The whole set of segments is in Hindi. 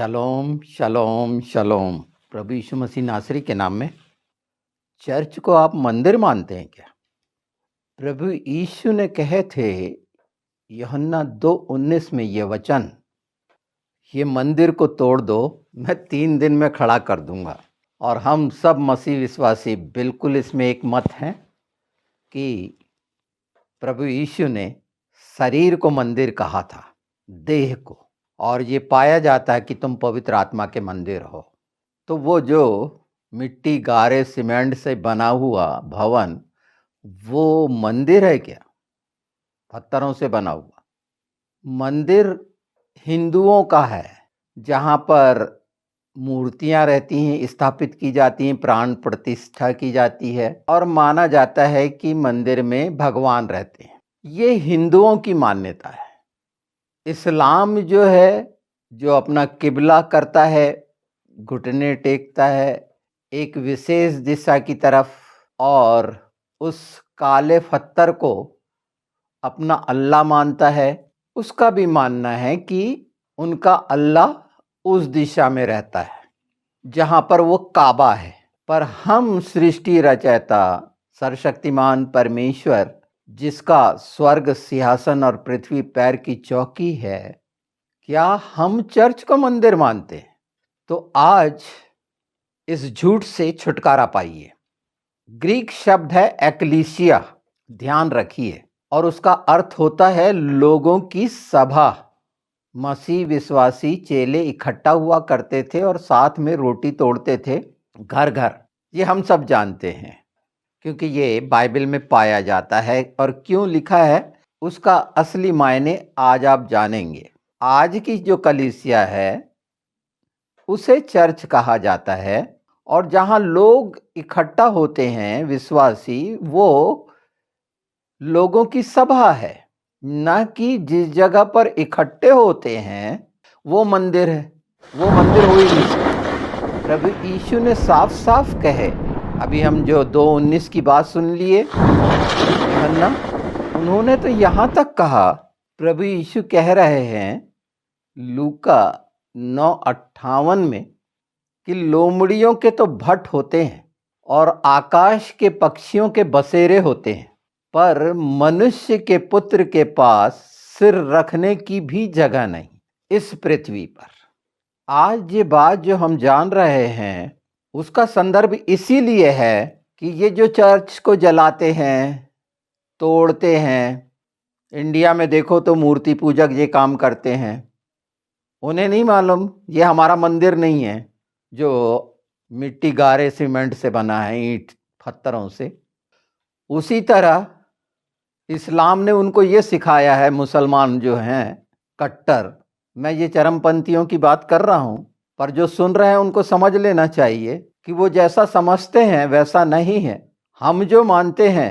शलोम शलोम शलोम। प्रभु यीशु मसीह नासरी के नाम में चर्च को आप मंदिर मानते हैं क्या? प्रभु यीशु ने कहे थे यूहन्ना 2:19 में ये वचन, ये मंदिर को तोड़ दो, मैं 3 दिन में खड़ा कर दूंगा। और हम सब मसीह विश्वासी बिल्कुल इसमें एक मत हैं कि प्रभु यीशु ने शरीर को मंदिर कहा था, देह को, और ये पाया जाता है कि तुम पवित्र आत्मा के मंदिर हो। तो वो जो मिट्टी गारे सीमेंट से बना हुआ भवन वो मंदिर है क्या? पत्थरों से बना हुआ मंदिर हिंदुओं का है, जहाँ पर मूर्तियां रहती हैं, स्थापित की जाती हैं, प्राण प्रतिष्ठा की जाती है और माना जाता है कि मंदिर में भगवान रहते हैं। ये हिंदुओं की मान्यता है। इस्लाम जो है, जो अपना किबला करता है, घुटने टेकता है एक विशेष दिशा की तरफ और उस काले पत्थर को अपना अल्लाह मानता है, उसका भी मानना है कि उनका अल्लाह उस दिशा में रहता है जहाँ पर वो काबा है। पर हम सृष्टि रचयिता सर्वशक्तिमान परमेश्वर, जिसका स्वर्ग सिंहासन और पृथ्वी पैर की चौकी है, क्या हम चर्च को मंदिर मानते हैं? तो आज इस झूठ से छुटकारा पाइए। ग्रीक शब्द है एक्लीसिया, ध्यान रखिए, और उसका अर्थ होता है लोगों की सभा। मसीह विश्वासी चेले इकट्ठा हुआ करते थे और साथ में रोटी तोड़ते थे घर घर। ये हम सब जानते हैं क्योंकि ये बाइबल में पाया जाता है, और क्यों लिखा है उसका असली मायने आज आप जानेंगे। आज की जो कलीसिया है उसे चर्च कहा जाता है, और जहाँ लोग इकट्ठा होते हैं विश्वासी, वो लोगों की सभा है, न कि जिस जगह पर इकट्ठे होते हैं वो मंदिर है। वो मंदिर हो ही नहीं सकता। प्रभु यीशु ने साफ साफ कहे, अभी हम जो 2:19 की बात सुन लिए यूहन्ना, उन्होंने तो यहाँ तक कहा, प्रभु यीशु कह रहे हैं लूका 9:58 में कि लोमड़ियों के तो भट्ट होते हैं और आकाश के पक्षियों के बसेरे होते हैं, पर मनुष्य के पुत्र के पास सिर रखने की भी जगह नहीं इस पृथ्वी पर। आज ये बात जो हम जान रहे हैं उसका संदर्भ इसीलिए है कि ये जो चर्च को जलाते हैं, तोड़ते हैं, इंडिया में देखो तो मूर्ति पूजक ये काम करते हैं, उन्हें नहीं मालूम ये हमारा मंदिर नहीं है जो मिट्टी गारे सीमेंट से बना है, ईंट पत्थरों से। उसी तरह इस्लाम ने उनको ये सिखाया है, मुसलमान जो हैं कट्टर, मैं ये चरमपंथियों की बात कर रहा हूँ, पर जो सुन रहे हैं उनको समझ लेना चाहिए कि वो जैसा समझते हैं वैसा नहीं है। हम जो मानते हैं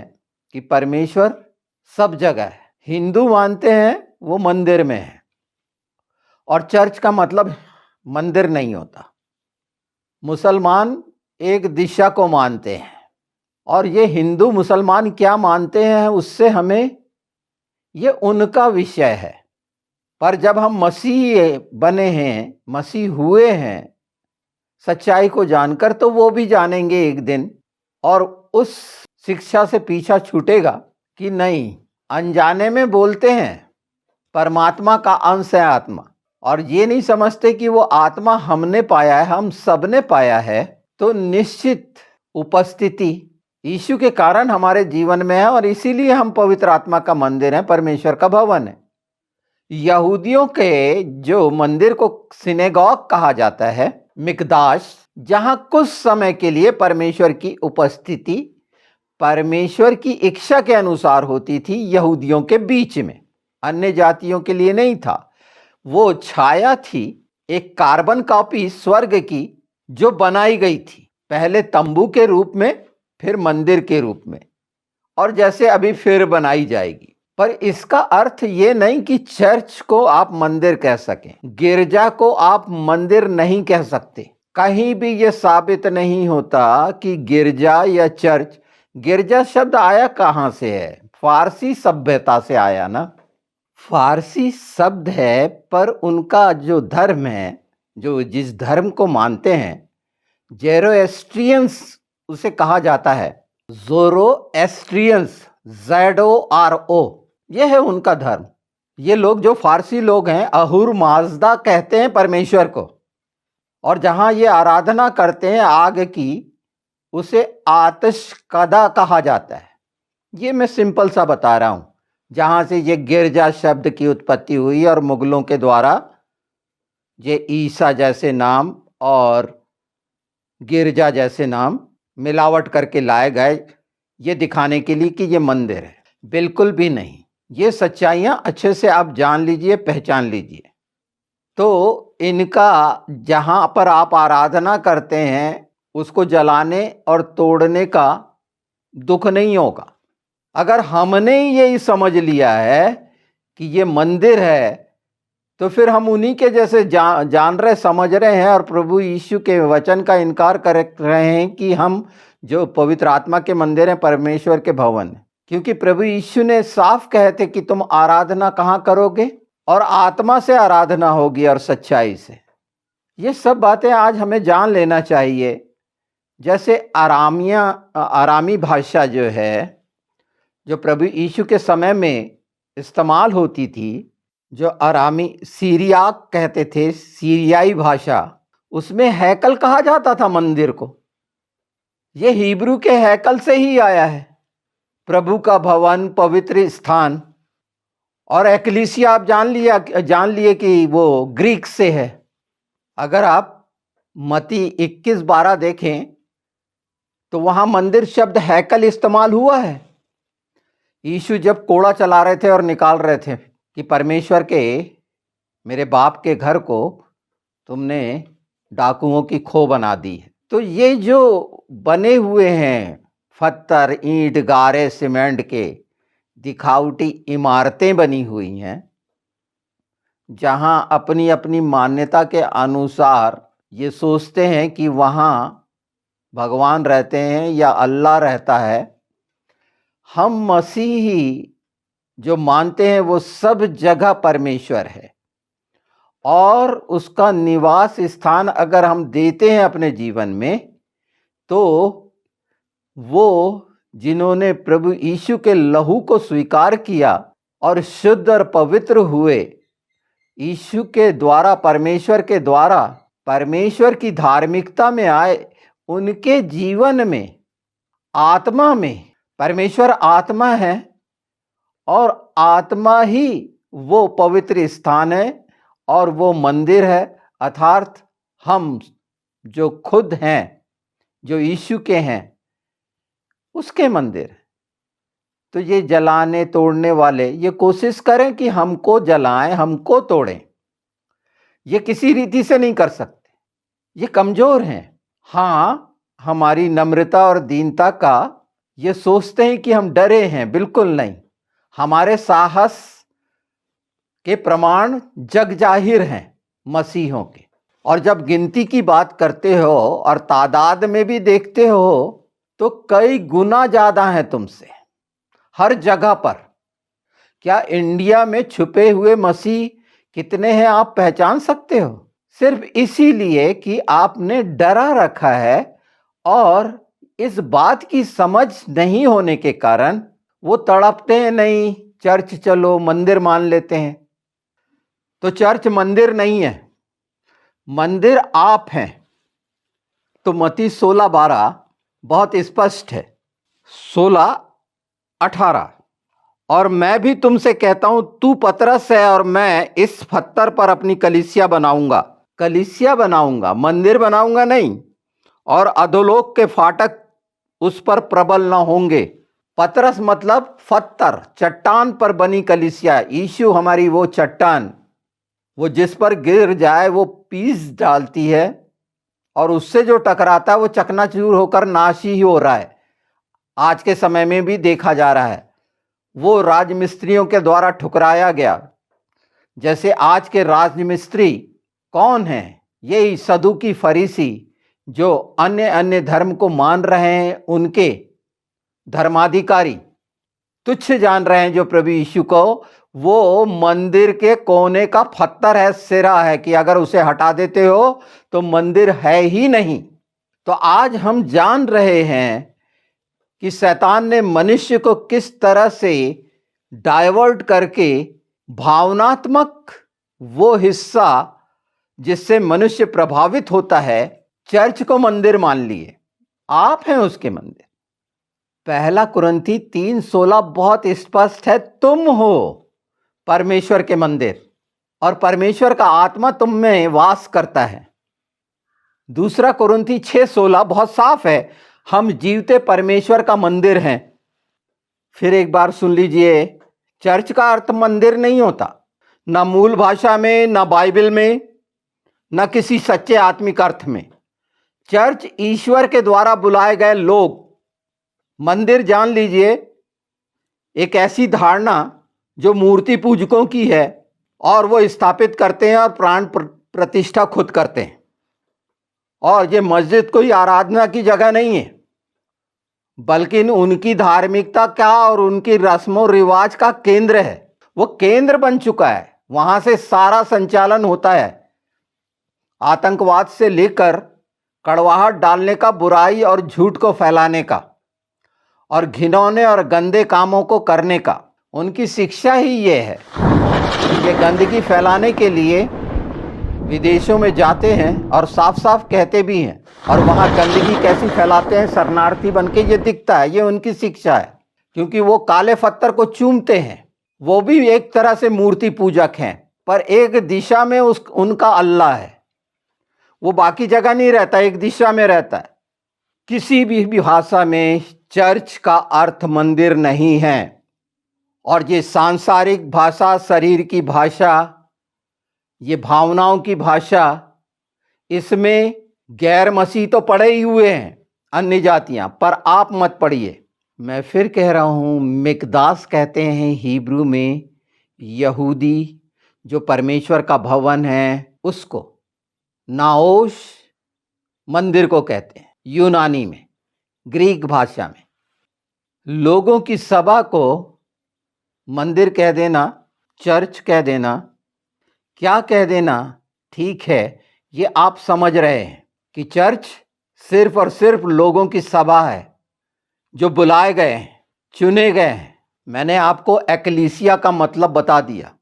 कि परमेश्वर सब जगह है, हिंदू मानते हैं वो मंदिर में है, और चर्च का मतलब मंदिर नहीं होता। मुसलमान एक दिशा को मानते हैं, और ये हिंदू मुसलमान क्या मानते हैं उससे हमें, ये उनका विषय है। पर जब हम मसीह बने हैं, मसीह हुए हैं सच्चाई को जानकर, तो वो भी जानेंगे एक दिन, और उस शिक्षा से पीछा छूटेगा कि नहीं, अनजाने में बोलते हैं परमात्मा का अंश है आत्मा, और ये नहीं समझते कि वो आत्मा हमने पाया है, हम सबने पाया है। तो निश्चित उपस्थिति यीशु के कारण हमारे जीवन में है, और इसीलिए हम पवित्र आत्मा का मंदिर है, परमेश्वर का भवन है। यहूदियों के जो मंदिर को सिनेगॉग कहा जाता है, मिकदाश, जहां कुछ समय के लिए परमेश्वर की उपस्थिति परमेश्वर की इच्छा के अनुसार होती थी यहूदियों के बीच में, अन्य जातियों के लिए नहीं था। वो छाया थी, एक कार्बन कॉपी स्वर्ग की जो बनाई गई थी, पहले तंबू के रूप में, फिर मंदिर के रूप में, और जैसे अभी फिर बनाई जाएगी। पर इसका अर्थ ये नहीं कि चर्च को आप मंदिर कह सकें, गिरजा को आप मंदिर नहीं कह सकते। कहीं भी ये साबित नहीं होता कि गिरजा या चर्च, गिरजा शब्द आया कहाँ से है? फारसी सभ्यता से आया ना। फारसी शब्द है, पर उनका जो धर्म है जो जिस धर्म को मानते हैं, ज़ेरोएस्ट्रियंस उसे कहा जाता है। ज़ोरोएस्ट्रियंस, ZORO, ये है उनका धर्म। ये लोग जो फारसी लोग हैं, अहुर माजदा कहते हैं परमेश्वर को, और जहाँ ये आराधना करते हैं आग की, उसे आतिश कदा कहा जाता है। ये मैं सिंपल सा बता रहा हूँ, जहाँ से ये गिरजा शब्द की उत्पत्ति हुई और मुगलों के द्वारा ये ईसा जैसे नाम और गिरजा जैसे नाम मिलावट करके लाए गए, ये दिखाने के लिए कि ये मंदिर है। बिल्कुल भी नहीं। ये सच्चाइयाँ अच्छे से आप जान लीजिए, पहचान लीजिए, तो इनका जहाँ पर आप आराधना करते हैं उसको जलाने और तोड़ने का दुख नहीं होगा। अगर हमने यही समझ लिया है कि ये मंदिर है, तो फिर हम उन्हीं के जैसे जान रहे, समझ रहे हैं और प्रभु यीशु के वचन का इनकार कर रहे हैं कि हम जो पवित्र आत्मा के मंदिर हैं, परमेश्वर के भवन हैं। क्योंकि प्रभु यीशु ने साफ कहे थे कि तुम आराधना कहाँ करोगे, और आत्मा से आराधना होगी और सच्चाई से। ये सब बातें आज हमें जान लेना चाहिए। जैसे आरामी भाषा जो है, जो प्रभु यीशु के समय में इस्तेमाल होती थी, जो आरामी सीरियाक कहते थे, सीरियाई भाषा, उसमें हैकल कहा जाता था मंदिर को। ये हिब्रू के हैकल से ही आया है, प्रभु का भवन, पवित्र स्थान। और एक्लीसिया आप जान लिए कि वो ग्रीक से है। अगर आप मत्ती 21:12 देखें तो वहां मंदिर शब्द हैकल इस्तेमाल हुआ है। यीशु जब कोड़ा चला रहे थे और निकाल रहे थे कि परमेश्वर के, मेरे बाप के घर को तुमने डाकुओं की खो बना दी है। तो ये जो बने हुए हैं पत्थर, ईंट, गारे, सीमेंट के दिखावटी इमारतें बनी हुई हैं, जहां अपनी अपनी मान्यता के अनुसार ये सोचते हैं कि वहां भगवान रहते हैं या अल्लाह रहता है। हम मसीही जो मानते हैं वो सब जगह परमेश्वर है, और उसका निवास स्थान अगर हम देते हैं अपने जीवन में, तो वो जिन्होंने प्रभु यीशु के लहू को स्वीकार किया और शुद्ध और पवित्र हुए, यीशु के द्वारा, परमेश्वर के द्वारा, परमेश्वर की धार्मिकता में आए, उनके जीवन में, आत्मा में, परमेश्वर आत्मा है और आत्मा ही वो पवित्र स्थान है और वो मंदिर है। अर्थात हम जो खुद हैं, जो यीशु के हैं, उसके मंदिर। तो ये जलाने तोड़ने वाले ये कोशिश करें कि हमको जलाएं, हमको तोड़ें, ये किसी रीति से नहीं कर सकते। ये कमजोर हैं। हाँ, हमारी नम्रता और दीनता का ये सोचते हैं कि हम डरे हैं, बिल्कुल नहीं। हमारे साहस के प्रमाण जग जाहिर हैं मसीहों के। और जब गिनती की बात करते हो और तादाद में भी देखते हो, तो कई गुना ज्यादा है तुमसे, हर जगह पर। क्या इंडिया में छुपे हुए मसीह कितने हैं आप पहचान सकते हो? सिर्फ इसीलिए कि आपने डरा रखा है और इस बात की समझ नहीं होने के कारण वो तड़पते हैं, नहीं चर्च चलो, मंदिर मान लेते हैं। तो चर्च मंदिर नहीं है, मंदिर आप हैं। तो मत्ती 16:12 बहुत स्पष्ट है, 16:18, और मैं भी तुमसे कहता हूं, तू पतरस है और मैं इस पत्थर पर अपनी कलीसिया बनाऊंगा। कलीसिया बनाऊंगा, मंदिर बनाऊंगा नहीं। और अधोलोक के फाटक उस पर प्रबल न होंगे। पतरस मतलब पत्थर, चट्टान पर बनी कलीसिया। यीशु हमारी वो चट्टान, वो जिस पर गिर जाए वो पीस डालती है, और उससे जो टकराता है वो चकनाचूर होकर नाश ही हो रहा है। आज के समय में भी देखा जा रहा है, वो राजमिस्त्रियों के द्वारा ठुकराया गया। जैसे आज के राजमिस्त्री कौन हैं? यही सदूकी फरीसी, जो अन्य अन्य धर्म को मान रहे हैं, उनके धर्माधिकारी। तुच्छ जान रहे हैं जो प्रभु यीशु को, वो मंदिर के कोने का पत्थर है, सिरा है, कि अगर उसे हटा देते हो तो मंदिर है ही नहीं। तो आज हम जान रहे हैं कि शैतान ने मनुष्य को किस तरह से डाइवर्ट करके भावनात्मक वो हिस्सा जिससे मनुष्य प्रभावित होता है, चर्च को मंदिर मान लिए। आप हैं उसके मंदिर। पहला कुरिन्थी 3:16 बहुत स्पष्ट है, तुम हो परमेश्वर के मंदिर और परमेश्वर का आत्मा तुम में वास करता है। दूसरा कुरिन्थी 6:16 बहुत साफ है, हम जीवते परमेश्वर का मंदिर हैं। फिर एक बार सुन लीजिए, चर्च का अर्थ मंदिर नहीं होता, ना मूल भाषा में, ना बाइबल में, ना किसी सच्चे आत्मिक अर्थ में। चर्च ईश्वर के द्वारा बुलाए गए लोग। मंदिर जान लीजिए एक ऐसी धारणा जो मूर्ति पूजकों की है और वो स्थापित करते हैं और प्राण प्रतिष्ठा खुद करते हैं। और ये मस्जिद कोई आराधना की जगह नहीं है, बल्कि उनकी धार्मिकता का और उनकी रस्मों रिवाज का केंद्र है। वो केंद्र बन चुका है, वहां से सारा संचालन होता है। आतंकवाद से लेकर कड़वाहट डालने का, बुराई और झूठ को फैलाने का, और घिनौने और गंदे कामों को करने का। उनकी शिक्षा ही ये है। ये गंदगी फैलाने के लिए विदेशों में जाते हैं और साफ साफ कहते भी हैं, और वहाँ गंदगी कैसी फैलाते हैं शरणार्थी बन के, ये दिखता है। ये उनकी शिक्षा है, क्योंकि वो काले पत्थर को चूमते हैं। वो भी एक तरह से मूर्ति पूजक हैं, पर एक दिशा में उनका अल्लाह है। वो बाकी जगह नहीं रहता, एक दिशा में रहता है। किसी भी भाषा में चर्च का अर्थ मंदिर नहीं है। और ये सांसारिक भाषा, शरीर की भाषा, ये भावनाओं की भाषा, इसमें गैर मसीह तो पड़े ही हुए हैं, अन्य जातियां, पर आप मत पढ़िए। मैं फिर कह रहा हूं, मिकदास कहते हैं हिब्रू में, यहूदी जो परमेश्वर का भवन है उसको। नाओश मंदिर को कहते हैं यूनानी में, ग्रीक भाषा में। लोगों की सभा को मंदिर कह देना, चर्च कह देना, क्या कह देना, ठीक है, ये आप समझ रहे हैं कि चर्च सिर्फ और सिर्फ लोगों की सभा है जो बुलाए गए हैं, चुने गए हैं। मैंने आपको एक्लीसिया का मतलब बता दिया।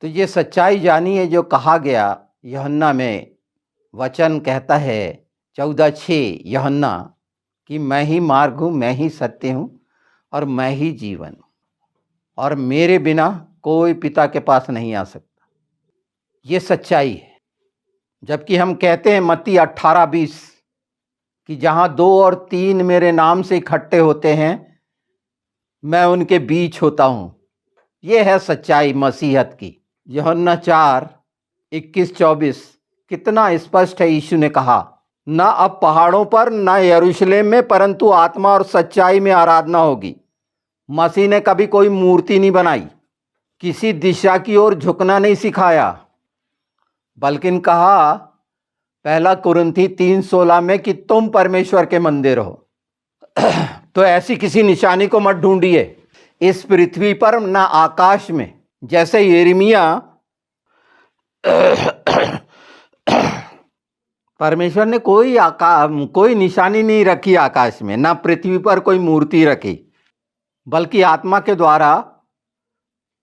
तो ये सच्चाई जानिए जो कहा गया यूहन्ना में। वचन कहता है 14:6 यूहन्ना कि मैं ही मार्ग हूँ, मैं ही सत्य हूँ और मैं ही जीवन हूँ, और मेरे बिना कोई पिता के पास नहीं आ सकता। ये सच्चाई है। जबकि हम कहते हैं मत्ती 18:20 कि जहाँ 2 और 3 मेरे नाम से इकट्ठे होते हैं, मैं उनके बीच होता हूँ। ये है सच्चाई मसीहत की। यूहन्ना 4:21-24 कितना स्पष्ट है। यीशु ने कहा, ना अब पहाड़ों पर, ना यरूशलेम में, परंतु आत्मा और सच्चाई में आराधना होगी। मसीह ने कभी कोई मूर्ति नहीं बनाई, किसी दिशा की ओर झुकना नहीं सिखाया, बल्कि कहा पहला कुरिन्थी 3:16 में कि तुम परमेश्वर के मंदिर हो। तो ऐसी किसी निशानी को मत ढूंढिए इस पृथ्वी पर, ना आकाश में। जैसे यिर्मयाह, परमेश्वर ने कोई निशानी नहीं रखी आकाश में, ना पृथ्वी पर कोई मूर्ति रखी, बल्कि आत्मा के द्वारा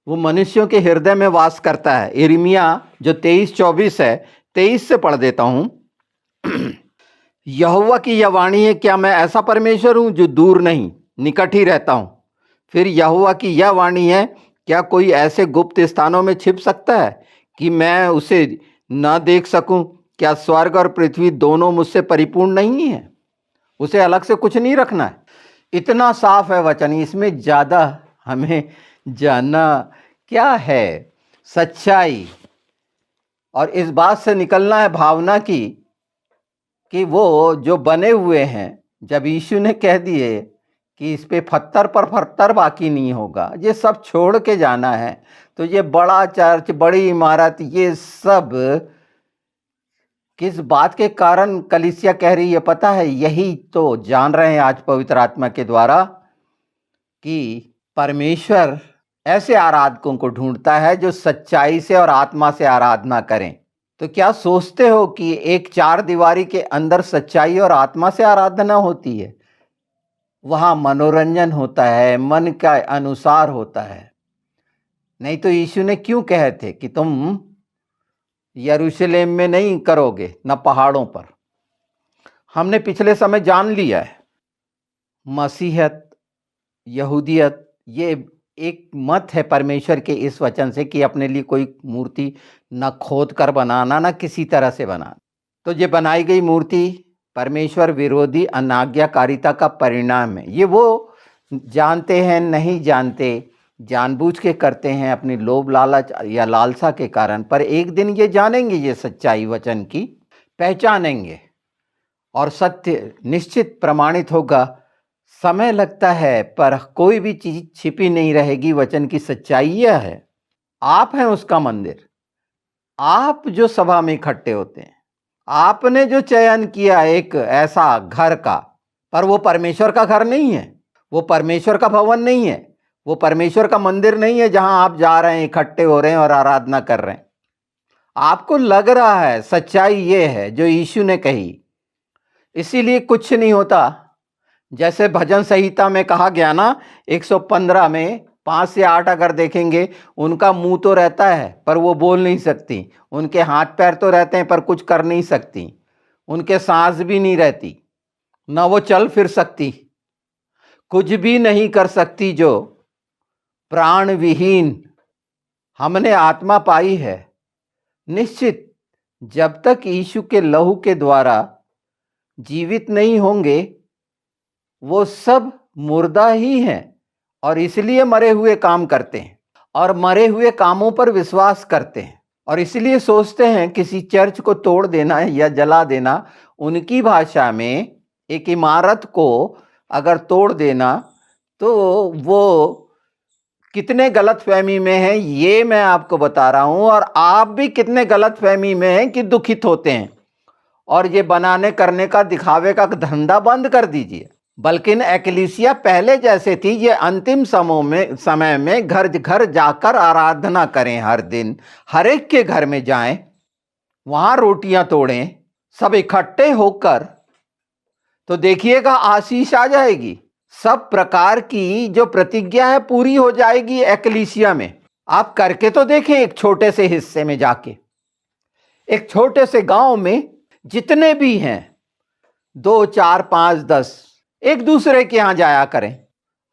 वो मनुष्यों के हृदय में वास करता है। यिर्मयाह जो 23:24 है, 23 से पढ़ देता हूं। यहोवा की यह वाणी है, क्या मैं ऐसा परमेश्वर हूं जो दूर नहीं, निकट ही रहता हूं। फिर यहोवा की यह वाणी है, क्या कोई ऐसे गुप्त स्थानों में छिप सकता है कि मैं उसे न देख सकूं। क्या स्वर्ग और पृथ्वी दोनों मुझसे परिपूर्ण नहीं है। उसे अलग से कुछ नहीं रखना है। इतना साफ है वचन, इसमें ज़्यादा हमें जानना क्या है। सच्चाई, और इस बात से निकलना है भावना की कि वो जो बने हुए हैं, जब यीशु ने कह दिए कि इस पे पत्थर पर पत्थर बाकी नहीं होगा, ये सब छोड़ के जाना है, तो ये बड़ा चर्च, बड़ी इमारत, ये सब किस बात के कारण कलीसिया कह रही है पता है? यही तो जान रहे हैं आज पवित्र आत्मा के द्वारा कि परमेश्वर ऐसे आराधकों को ढूंढता है जो सच्चाई से और आत्मा से आराधना करें। तो क्या सोचते हो कि एक चार दीवारी के अंदर सच्चाई और आत्मा से आराधना होती है? वहां मनोरंजन होता है, मन का अनुसार होता है। नहीं तो यीशु ने क्यों कहे थे कि तुम यरूशलेम में नहीं करोगे, न पहाड़ों पर। हमने पिछले समय जान लिया है, मसीहत, यहूदियत, ये एक मत है परमेश्वर के इस वचन से कि अपने लिए कोई मूर्ति न खोद कर बनाना, न किसी तरह से बनाना। तो ये बनाई गई मूर्ति परमेश्वर विरोधी अनाज्ञाकारिता का परिणाम है। ये वो जानते हैं, नहीं जानते, जानबूझ के करते हैं अपनी लोभ लालच या लालसा के कारण, पर एक दिन ये जानेंगे, ये सच्चाई वचन की पहचानेंगे और सत्य निश्चित प्रमाणित होगा। समय लगता है पर कोई भी चीज छिपी नहीं रहेगी। वचन की सच्चाई यह है, आप हैं उसका मंदिर। आप जो सभा में इकट्ठे होते हैं, आपने जो चयन किया एक ऐसा घर का, पर वो परमेश्वर का घर नहीं है, वो परमेश्वर का भवन नहीं है, वो परमेश्वर का मंदिर नहीं है जहां आप जा रहे हैं, इकट्ठे हो रहे हैं और आराधना कर रहे हैं। आपको लग रहा है, सच्चाई ये है जो यीशु ने कही, इसीलिए कुछ नहीं होता। जैसे भजन संहिता में कहा गया ना, 115 में 5 से 8 अगर देखेंगे, उनका मुंह तो रहता है पर वो बोल नहीं सकती, उनके हाथ पैर तो रहते हैं पर कुछ कर नहीं सकती, उनके सांस भी नहीं रहती, ना वो चल फिर सकती, कुछ भी नहीं कर सकती, जो प्राण विहीन। हमने आत्मा पाई है निश्चित, जब तक यीशु के लहू के द्वारा जीवित नहीं होंगे, वो सब मुर्दा ही हैं और इसलिए मरे हुए काम करते हैं और मरे हुए कामों पर विश्वास करते हैं और इसलिए सोचते हैं किसी चर्च को तोड़ देना या जला देना। उनकी भाषा में एक इमारत को अगर तोड़ देना तो वो कितने गलतफहमी में हैं, ये मैं आपको बता रहा हूं। और आप भी कितने गलतफहमी में हैं कि दुखित होते हैं। और ये बनाने करने का, दिखावे का धंधा बंद कर दीजिए। बल्कि एक्लीसिया पहले जैसे थी, ये अंतिम समय में घर घर जाकर आराधना करें। हर दिन हर एक के घर में जाएं, वहां रोटियां तोड़ें सब इकट्ठे होकर, तो देखिएगा आशीष आ जाएगी। सब प्रकार की जो प्रतिज्ञा है पूरी हो जाएगी एक्लीसिया में। आप करके तो देखें, एक छोटे से हिस्से में जाके, एक छोटे से गांव में जितने भी हैं, 2, 4, 5, 10, एक दूसरे के यहां जाया करें।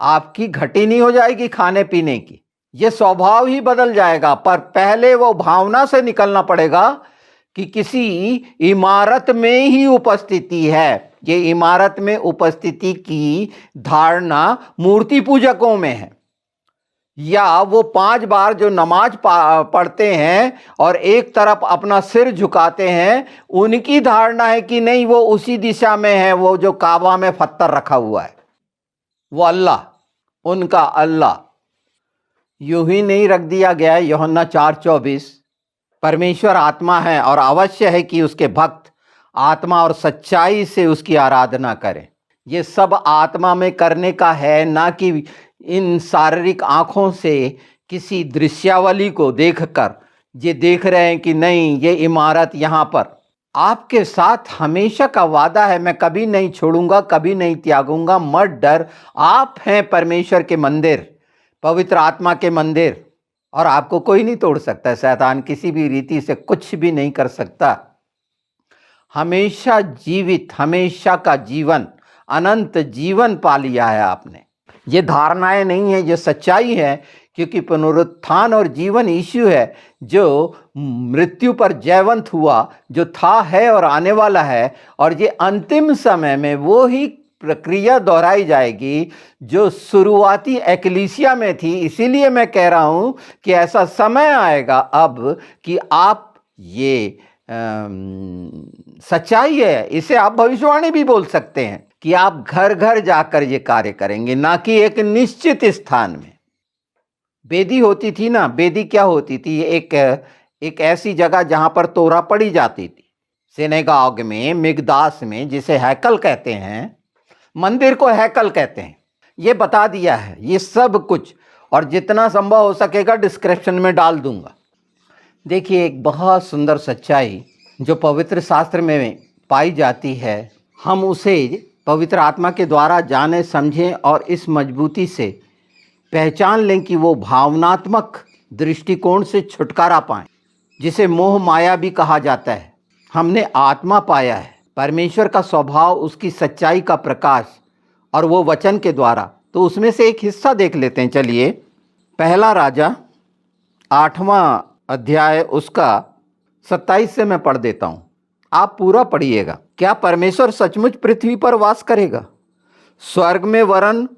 आपकी घटी नहीं हो जाएगी खाने पीने की, ये स्वभाव ही बदल जाएगा। पर पहले वो भावना से निकलना पड़ेगा कि किसी इमारत में ही उपस्थिति है। ये इमारत में उपस्थिति की धारणा मूर्ति पूजकों में है, या वो 5 बार जो नमाज पढ़ते हैं और एक तरफ अपना सिर झुकाते हैं, उनकी धारणा है कि नहीं, वो उसी दिशा में है, वो जो काबा में पत्थर रखा हुआ है वो अल्लाह, उनका अल्लाह। यूं ही नहीं रख दिया गया है। यूहन्ना 4:24, परमेश्वर आत्मा है और अवश्य है कि उसके भक्त आत्मा और सच्चाई से उसकी आराधना करें। ये सब आत्मा में करने का है, ना कि इन शारीरिक आंखों से किसी दृश्यावली को देखकर ये देख रहे हैं कि नहीं, ये इमारत यहां पर आपके साथ हमेशा का वादा है, मैं कभी नहीं छोड़ूंगा, कभी नहीं त्यागूंगा, मत डर। आप हैं परमेश्वर के मंदिर, पवित्र आत्मा के मंदिर, और आपको कोई नहीं तोड़ सकता। शैतान किसी भी रीति से कुछ भी नहीं कर सकता। हमेशा जीवित, हमेशा का जीवन, अनंत जीवन पा लिया है आपने। ये धारणाएं नहीं है, ये सच्चाई है, क्योंकि पुनरुत्थान और जीवन यीशु है, जो मृत्यु पर जयवंत हुआ, जो था, है और आने वाला है। और ये अंतिम समय में वो ही प्रक्रिया दोहराई जाएगी जो शुरुआती एक्लीसिया में थी। इसीलिए मैं कह रहा हूं कि ऐसा समय आएगा अब कि आप, ये सच्चाई है, इसे आप भविष्यवाणी भी बोल सकते हैं कि आप घर घर जाकर ये कार्य करेंगे, ना कि एक निश्चित स्थान में। बेदी होती थी ना, बेदी क्या होती थी? एक ऐसी जगह जहां पर तोरा पड़ी जाती थी। सिनेगॉग में, मिगदास में, जिसे हैकल कहते हैं, मंदिर को हैकल कहते हैं। ये बता दिया है, ये सब कुछ और जितना संभव हो सकेगा डिस्क्रिप्शन में डाल दूंगा। देखिए, एक बहुत सुंदर सच्चाई जो पवित्र शास्त्र में पाई जाती है, हम उसे पवित्र आत्मा के द्वारा जाने समझें और इस मजबूती से पहचान लें कि वो भावनात्मक दृष्टिकोण से छुटकारा पाएं, जिसे मोह माया भी कहा जाता है। हमने आत्मा पाया है, परमेश्वर का स्वभाव, उसकी सच्चाई का प्रकाश और वो वचन के द्वारा। तो उसमें से एक हिस्सा देख लेते हैं। चलिए, पहला राजा 8वां अध्याय उसका 27 से मैं पढ़ देता हूँ, आप पूरा पढ़िएगा। क्या परमेश्वर सचमुच पृथ्वी पर वास करेगा? स्वर्ग में वरन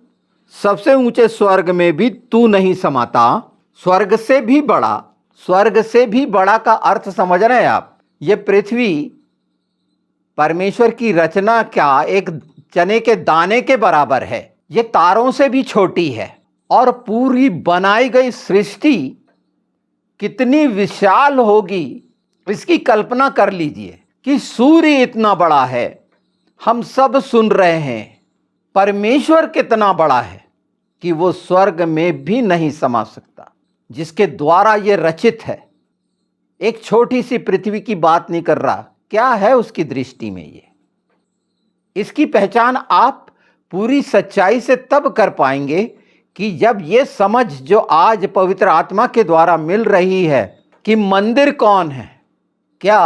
सबसे ऊंचे स्वर्ग में भी तू नहीं समाता। स्वर्ग से भी बड़ा, स्वर्ग से भी बड़ा का अर्थ समझ रहे हैं आप? ये पृथ्वी परमेश्वर की रचना क्या एक चने के दाने के बराबर है। ये तारों से भी छोटी है। और पूरी बनाई गई सृष्टि कितनी विशाल होगी, इसकी कल्पना कर लीजिए कि सूर्य इतना बड़ा है, हम सब सुन रहे हैं। परमेश्वर कितना बड़ा है कि वो स्वर्ग में भी नहीं समा सकता, जिसके द्वारा ये रचित है। एक छोटी सी पृथ्वी की बात नहीं कर रहा, क्या है उसकी दृष्टि में ये। इसकी पहचान आप पूरी सच्चाई से तब कर पाएंगे कि जब ये समझ जो आज पवित्र आत्मा के द्वारा मिल रही है कि मंदिर कौन है। क्या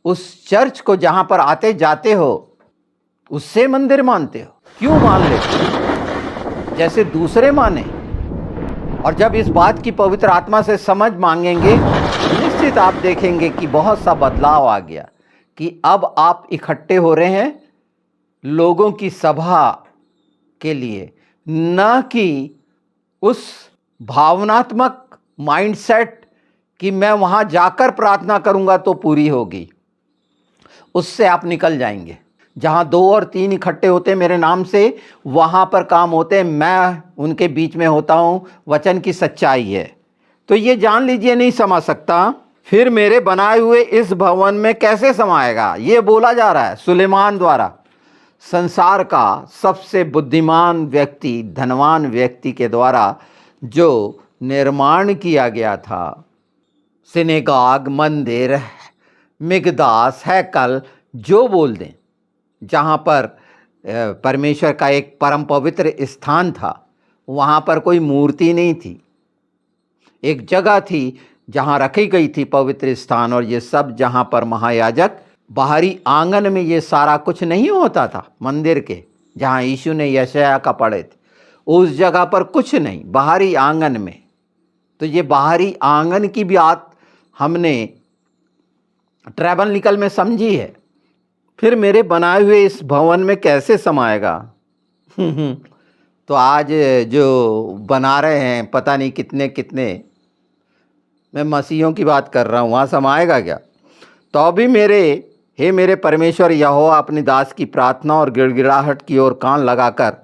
उस चर्च को जहां पर आते जाते हो उससे मंदिर मानते हो? क्यों मान लेते हो जैसे दूसरे माने? और जब इस बात की पवित्र आत्मा से समझ मांगेंगे, निश्चित आप देखेंगे कि बहुत सा बदलाव आ गया कि अब आप इकट्ठे हो रहे हैं लोगों की सभा के लिए, न कि उस भावनात्मक माइंडसेट कि मैं वहां जाकर प्रार्थना करूंगा तो पूरी होगी। उससे आप निकल जाएंगे। जहां 2 और 3 इकट्ठे होते मेरे नाम से, वहां पर काम होते, मैं उनके बीच में होता हूं। वचन की सच्चाई है। तो ये जान लीजिए, नहीं समा सकता। फिर मेरे बनाए हुए इस भवन में कैसे समाएगा? ये बोला जा रहा है सुलेमान द्वारा। संसार का सबसे बुद्धिमान व्यक्ति, धनवान व्यक्ति के द्वारा जो निर्माण किया गया था, सिनेगाग, मंदिर, मिगदास, हैकल, जो बोल दें, जहाँ पर परमेश्वर का एक परम पवित्र स्थान था, वहाँ पर कोई मूर्ति नहीं थी। एक जगह थी जहाँ रखी गई थी पवित्र स्थान, और ये सब जहाँ पर महायाजक बाहरी आंगन में ये सारा कुछ नहीं होता था। मंदिर के जहाँ यीशु ने यशायाह का पढ़े थे, उस जगह पर कुछ नहीं, बाहरी आंगन में। तो ये बाहरी आंगन की बात हमने ट्रैवल निकल में समझी है। फिर मेरे बनाए हुए इस भवन में कैसे समाएगा? तो आज जो बना रहे हैं पता नहीं कितने कितने, मैं मसीहों की बात कर रहा हूँ, वहाँ समाएगा क्या? तो भी मेरे परमेश्वर यहोवा अपनी दास की प्रार्थना और गिड़गिड़ाहट की ओर कान लगाकर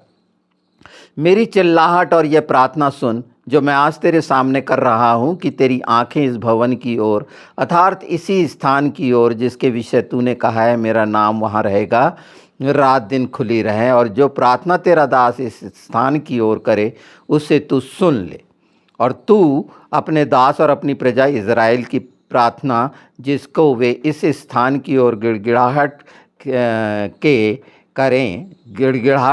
मेरी चिल्लाहट और यह प्रार्थना सुन, जो मैं आज तेरे सामने कर रहा हूँ, कि तेरी आंखें इस भवन की ओर, अर्थात इसी स्थान की ओर जिसके विषय तूने कहा है मेरा नाम वहाँ रहेगा, रात दिन खुली रहे। और जो प्रार्थना तेरा दास इस स्थान की ओर करे उसे तू सुन ले। और तू अपने दास और अपनी प्रजा इज़राइल की प्रार्थना जिसको वे इस स्थान की ओर गिड़गिड़ाहट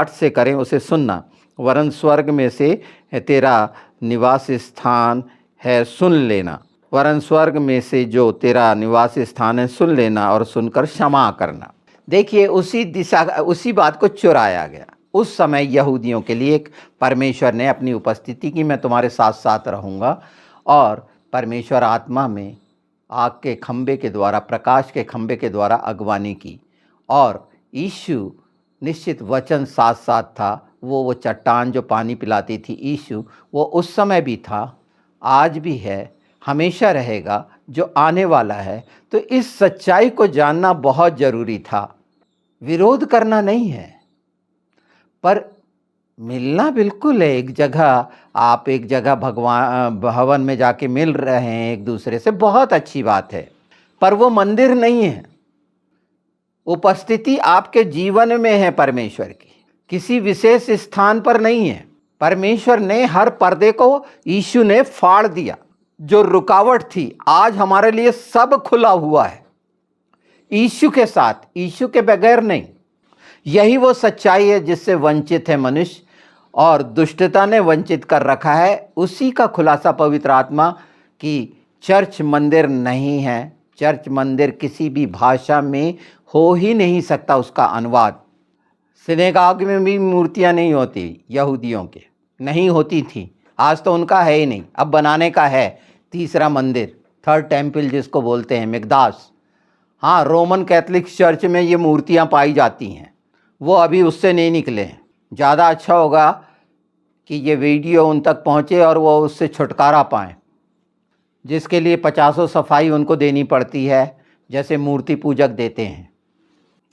से करें, उसे सुनना। वरन स्वर्ग में से तेरा निवास स्थान है, सुन लेना। वरन स्वर्ग में से जो तेरा निवास स्थान है सुन लेना और सुनकर क्षमा करना। देखिए, उसी बात को चुराया गया। उस समय यहूदियों के लिए एक परमेश्वर ने अपनी उपस्थिति की, मैं तुम्हारे साथ साथ रहूँगा, और परमेश्वर आत्मा में आग के खंबे के द्वारा, प्रकाश के खंबे के द्वारा अगवानी की। और यीशु निश्चित वचन साथ साथ था। वो चट्टान जो पानी पिलाती थी, यीशु वो उस समय भी था, आज भी है, हमेशा रहेगा, जो आने वाला है। तो इस सच्चाई को जानना बहुत ज़रूरी था। विरोध करना नहीं है, पर मिलना बिल्कुल है। एक जगह आप एक जगह भवन में जाके मिल रहे हैं एक दूसरे से, बहुत अच्छी बात है, पर वो मंदिर नहीं है। उपस्थिति आपके जीवन में है परमेश्वर की, किसी विशेष स्थान पर नहीं है। परमेश्वर ने हर पर्दे को यीशु ने फाड़ दिया। जो रुकावट थी, आज हमारे लिए सब खुला हुआ है, यीशु के साथ, यीशु के बगैर नहीं। यही वो सच्चाई है जिससे वंचित है मनुष्य और दुष्टता ने वंचित कर रखा है। उसी का खुलासा पवित्र आत्मा की चर्च मंदिर नहीं है। चर्च मंदिर किसी भी भाषा में हो ही नहीं सकता उसका अनुवाद। सिनेगाग में भी मूर्तियां नहीं होती, यहूदियों के नहीं होती थी, आज तो उनका है ही नहीं। अब बनाने का है तीसरा मंदिर, थर्ड टेम्पल जिसको बोलते हैं, मिकदास। हाँ, रोमन कैथोलिक चर्च में ये मूर्तियां पाई जाती हैं, वो अभी उससे नहीं निकले हैं। ज़्यादा अच्छा होगा कि ये वीडियो उन तक पहुँचे और वो उससे छुटकारा पाएँ, जिसके लिए 50 सफाई उनको देनी पड़ती है, जैसे मूर्ति पूजक देते हैं।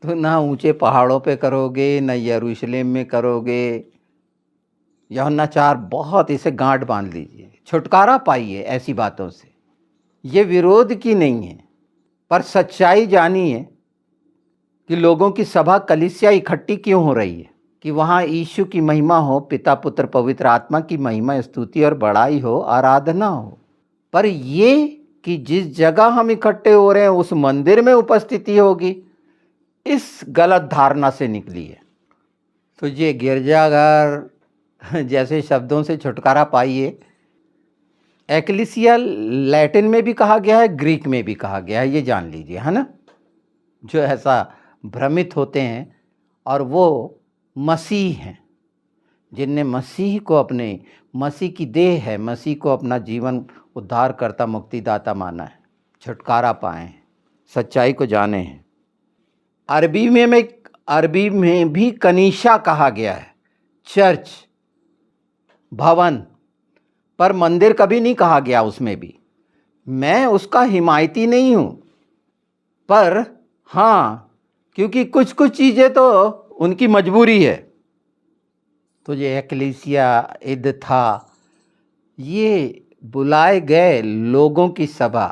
तो ना ऊंचे पहाड़ों पे करोगे, न यरूशलेम में करोगे। यूहन्ना 4 बहुत इसे गांठ बांध लीजिए, छुटकारा पाइए ऐसी बातों से। ये विरोध की नहीं है, पर सच्चाई जानिए कि लोगों की सभा कलीसिया इकट्ठी क्यों हो रही है, कि वहाँ यीशु की महिमा हो, पिता पुत्र पवित्र आत्मा की महिमा, स्तुति और बड़ाई हो, आराधना हो। पर ये कि जिस जगह हम इकट्ठे हो रहे हैं उस मंदिर में उपस्थिति होगी, इस गलत धारणा से निकली है। तो ये गिरजाघर जैसे शब्दों से छुटकारा पाइए। एक्लीसिया लैटिन में भी कहा गया है, ग्रीक में भी कहा गया है, ये जान लीजिए, है ना। जो ऐसा भ्रमित होते हैं, और वो मसीह हैं जिनने मसीह को अपने, मसीह की देह है, मसीह को अपना जीवन उद्धारकर्ता मुक्तिदाता माना है, छुटकारा पाए हैं, सच्चाई को जाने हैं। अरबी में भी कनीशा कहा गया है, चर्च, भवन, पर मंदिर कभी नहीं कहा गया उसमें भी। मैं उसका हिमायती नहीं हूँ, पर हाँ, क्योंकि कुछ कुछ चीज़ें तो उनकी मजबूरी है। तो ये एक्लीसिया इद था, ये बुलाए गए लोगों की सभा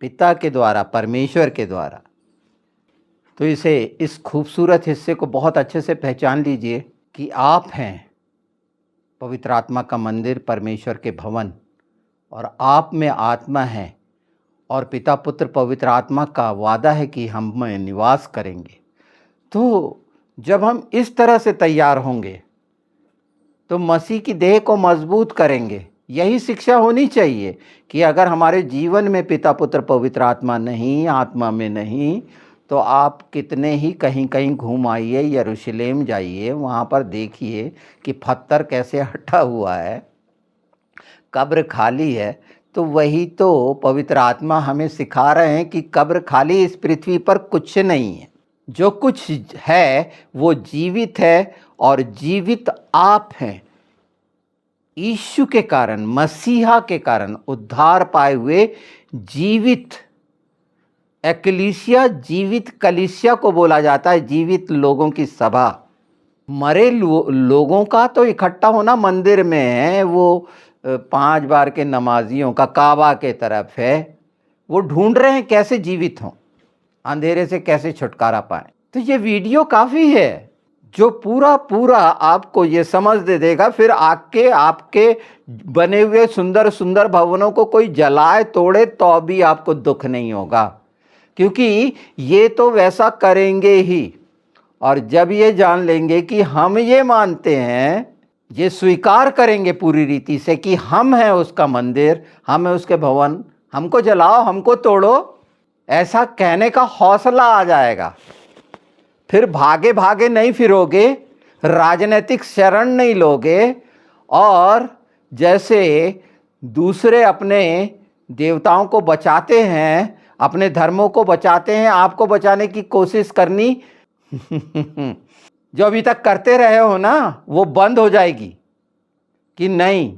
पिता के द्वारा, परमेश्वर के द्वारा। तो इस खूबसूरत हिस्से को बहुत अच्छे से पहचान लीजिए कि आप हैं पवित्र आत्मा का मंदिर, परमेश्वर के भवन, और आप में आत्मा है, और पिता पुत्र पवित्र आत्मा का वादा है कि हम में निवास करेंगे। तो जब हम इस तरह से तैयार होंगे तो मसीह की देह को मजबूत करेंगे। यही शिक्षा होनी चाहिए कि अगर हमारे जीवन में पिता पुत्र पवित्र आत्मा नहीं, आत्मा में नहीं, तो आप कितने ही कहीं कहीं घूम आइए, यरूशलेम जाइए, वहाँ पर देखिए कि पत्थर कैसे हटा हुआ है, कब्र खाली है। तो वही तो पवित्र आत्मा हमें सिखा रहे हैं कि कब्र खाली, इस पृथ्वी पर कुछ नहीं है, जो कुछ है वो जीवित है, और जीवित आप हैं यीशु के कारण, मसीहा के कारण उद्धार पाए हुए जीवित एक्लीसिया, जीवित कलीसिया को बोला जाता है, जीवित लोगों की सभा। मरे लोगों का तो इकट्ठा होना मंदिर में है, वो 5 बार के नमाजियों का काबा के तरफ है। वो ढूंढ रहे हैं कैसे जीवित हों, अंधेरे से कैसे छुटकारा पाएं। तो ये वीडियो काफ़ी है जो पूरा आपको ये समझ दे देगा। फिर आपके बने हुए सुंदर सुंदर भवनों को कोई जलाए तोड़े तो भी आपको दुख नहीं होगा, क्योंकि ये तो वैसा करेंगे ही। और जब ये जान लेंगे कि हम ये मानते हैं, ये स्वीकार करेंगे पूरी रीति से कि हम हैं उसका मंदिर, हम हैं उसके भवन, हमको जलाओ, हमको तोड़ो, ऐसा कहने का हौसला आ जाएगा। फिर भागे भागे नहीं फिरोगे, राजनीतिक शरण नहीं लोगे, और जैसे दूसरे अपने देवताओं को बचाते हैं, अपने धर्मों को बचाते हैं, आपको बचाने की कोशिश करनी जो अभी तक करते रहे हो ना, वो बंद हो जाएगी। कि नहीं,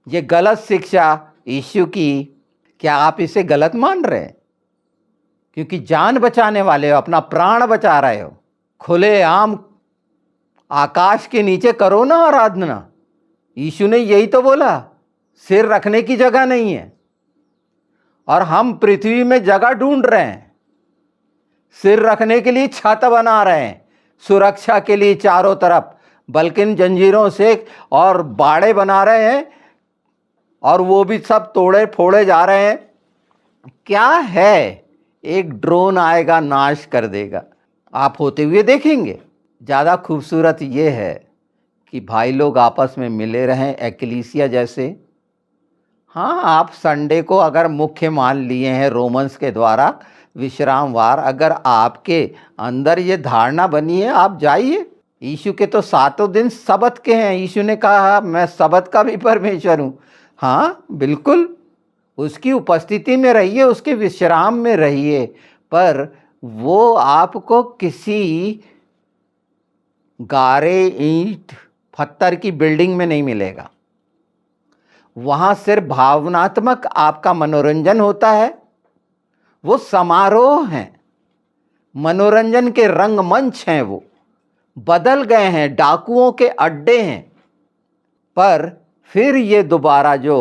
ये गलत शिक्षा यीशु की, क्या आप इसे गलत मान रहे हैं? क्योंकि जान बचाने वाले हो, अपना प्राण बचा रहे हो, खुले आम आकाश के नीचे करो ना आराधना। यीशु ने यही तो बोला, सिर रखने की जगह नहीं है, और हम पृथ्वी में जगह ढूंढ रहे हैं, सिर रखने के लिए छत बना रहे हैं, सुरक्षा के लिए चारों तरफ बल्कि इन जंजीरों से और बाड़े बना रहे हैं और वो भी सब तोड़े फोड़े जा रहे हैं। क्या है, एक ड्रोन आएगा नाश कर देगा, आप होते हुए देखेंगे। ज़्यादा खूबसूरत ये है कि भाई लोग आपस में मिले रहें एक्लीसिया जैसे। हाँ, आप संडे को अगर मुख्य मान लिए हैं रोमन्स के द्वारा विश्रामवार, अगर आपके अंदर ये धारणा बनी है, आप जाइए। यीशु के तो 7 दिन सबत के हैं। यीशु ने कहा मैं सबत का भी परमेश्वर हूँ। हाँ बिल्कुल, उसकी उपस्थिति में रहिए, उसके विश्राम में रहिए, पर वो आपको किसी गारे ईंट पत्थर की बिल्डिंग में नहीं मिलेगा। वहाँ सिर्फ भावनात्मक आपका मनोरंजन होता है। वो समारोह हैं, मनोरंजन के रंगमंच हैं, वो बदल गए हैं, डाकुओं के अड्डे हैं। पर फिर ये दोबारा जो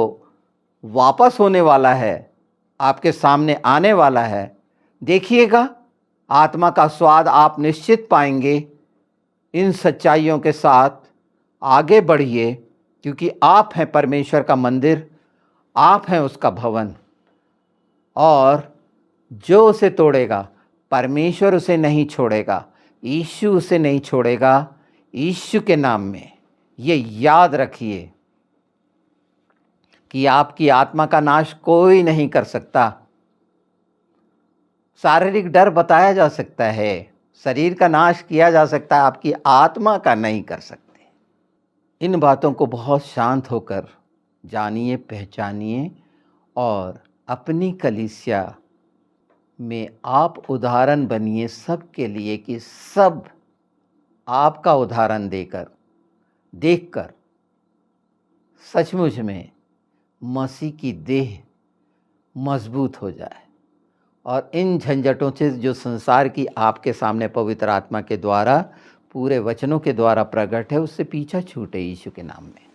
वापस होने वाला है, आपके सामने आने वाला है, देखिएगा, आत्मा का स्वाद आप निश्चित पाएंगे। इन सच्चाइयों के साथ आगे बढ़िए, क्योंकि आप हैं परमेश्वर का मंदिर, आप हैं उसका भवन, और जो उसे तोड़ेगा परमेश्वर उसे नहीं छोड़ेगा, यीशु उसे नहीं छोड़ेगा। यीशु के नाम में ये याद रखिए कि आपकी आत्मा का नाश कोई नहीं कर सकता। शारीरिक डर बताया जा सकता है, शरीर का नाश किया जा सकता है, आपकी आत्मा का नहीं कर सकते। इन बातों को बहुत शांत होकर जानिए, पहचानिए, और अपनी कलीसिया में आप उदाहरण बनिए सबके लिए, कि सब आपका उदाहरण देखकर सचमुच में मसीह की देह मजबूत हो जाए, और इन झंझटों से जो संसार की आपके सामने पवित्र आत्मा के द्वारा, पूरे वचनों के द्वारा प्रकट है, उससे पीछा छूटे यीशु के नाम में।